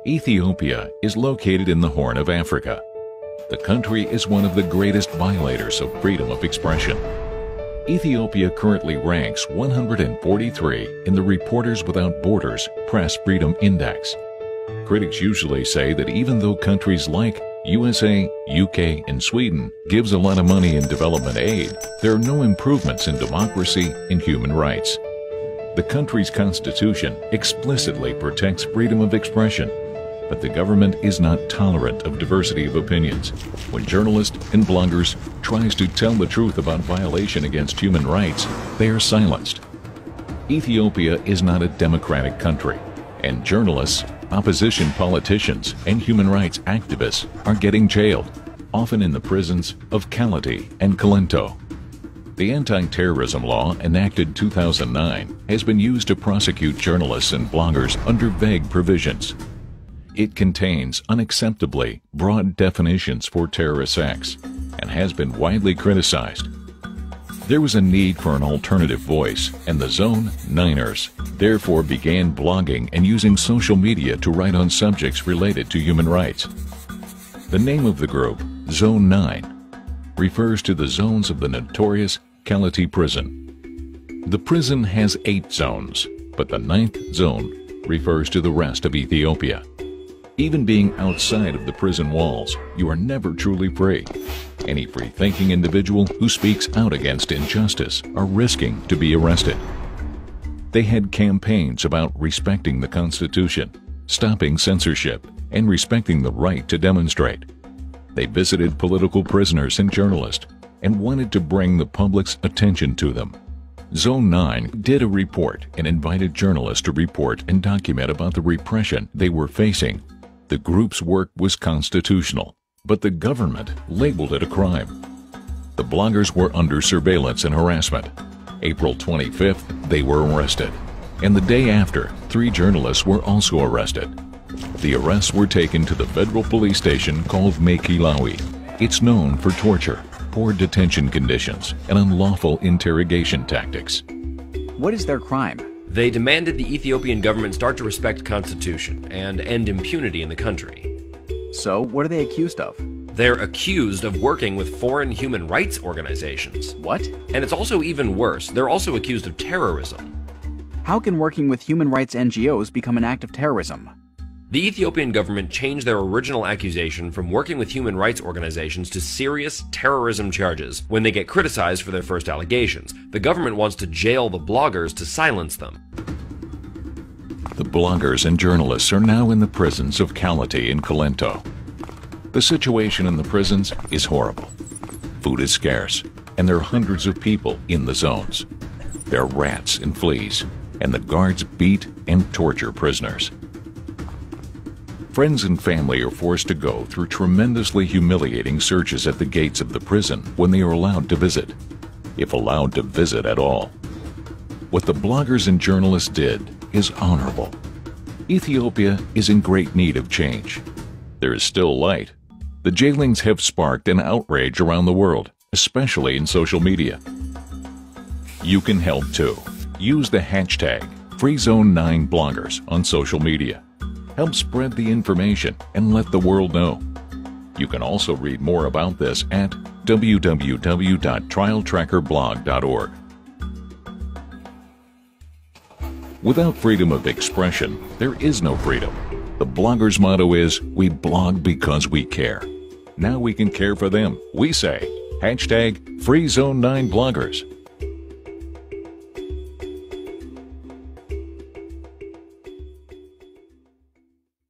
Ethiopia is located in the Horn of Africa. The country is one of the greatest violators of freedom of expression. Ethiopia currently ranks 143 in the Reporters Without Borders Press Freedom Index. Critics usually say that even though countries like USA, UK, and Sweden gives a lot of money in development aid, there are no improvements in democracy and human rights. The country's constitution explicitly protects freedom of expression, but the government is not tolerant of diversity of opinions. When journalists and bloggers tries to tell the truth about violation against human rights, they are silenced. Ethiopia is not a democratic country, and journalists, opposition politicians, and human rights activists are getting jailed, often in the prisons of Kality and Kalento. The anti-terrorism law enacted 2009 has been used to prosecute journalists and bloggers under vague provisions. It contains unacceptably broad definitions for terrorist acts and has been widely criticized. There was a need for an alternative voice, and the Zone 9ers therefore began blogging and using social media to write on subjects related to human rights. The name of the group, Zone 9, refers to the zones of the notorious Kality prison. The prison has 8 zones, but the 9th zone refers to the rest of Ethiopia. Even being outside of the prison walls, you are never truly free. Any free-thinking individual who speaks out against injustice are risking to be arrested. They had campaigns about respecting the Constitution, stopping censorship, and respecting the right to demonstrate. They visited political prisoners and journalists and wanted to bring the public's attention to them. Zone 9 did a report and invited journalists to report and document about the repression they were facing. The group's work was constitutional, but the government labeled it a crime. The bloggers were under surveillance and harassment. April 25th, they were arrested, and the day after, 3 journalists were also arrested. The arrests were taken to the federal police station called Makilawi. It's known for torture, poor detention conditions, and unlawful interrogation tactics. What is their crime? They demanded the Ethiopian government start to respect Constitution and end impunity in the country. So, what are they accused of? They're accused of working with foreign human rights organizations. What? And it's also even worse. They're also accused of terrorism. How can working with human rights NGOs become an act of terrorism? The Ethiopian government changed their original accusation from working with human rights organizations to serious terrorism charges when they get criticized for their first allegations. The government wants to jail the bloggers to silence them. The bloggers and journalists are now in the prisons of Kality and Kalento. The situation in the prisons is horrible. Food is scarce, and there are hundreds of people in the zones. There are rats and fleas, and the guards beat and torture prisoners. Friends and family are forced to go through tremendously humiliating searches at the gates of the prison when they are allowed to visit, if allowed to visit at all. What the bloggers and journalists did is honorable. Ethiopia is in great need of change. There is still light. The jailings have sparked an outrage around the world, especially in social media. You can help too. Use the hashtag #FreeZone9Bloggers on social media. Help spread the information and let the world know. You can also read more about this at www.trialtrackerblog.org. Without freedom of expression, there is no freedom. The blogger's motto is, "We blog because we care." Now we can care for them. We say, #FreeZone9Bloggers.